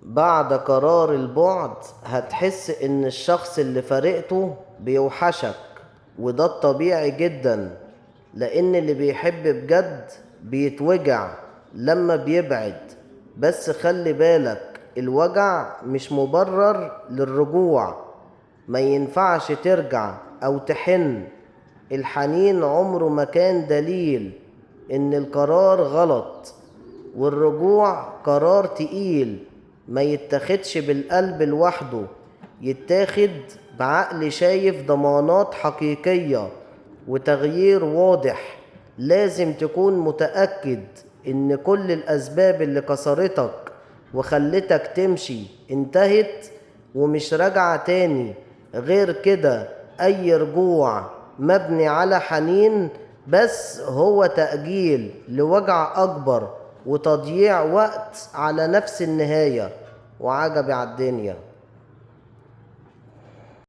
بعد قرار البعد هتحس ان الشخص اللي فارقته بيوحشك، وده الطبيعي جدا، لان اللي بيحب بجد بيتوجع لما بيبعد. بس خلي بالك، الوجع مش مبرر للرجوع. ما ينفعش ترجع او تحن. الحنين عمره ما كان دليل ان القرار غلط، والرجوع قرار تقيل ما يتاخدش بالقلب لوحده، يتاخد بعقل شايف ضمانات حقيقية وتغيير واضح. لازم تكون متأكد ان كل الاسباب اللي كسرتك وخلتك تمشي انتهت ومش راجعة تاني. غير كده اي رجوع مبني على حنين بس هو تأجيل لوجع اكبر وتضييع وقت على نفس النهاية. وعجبي على الدنيا.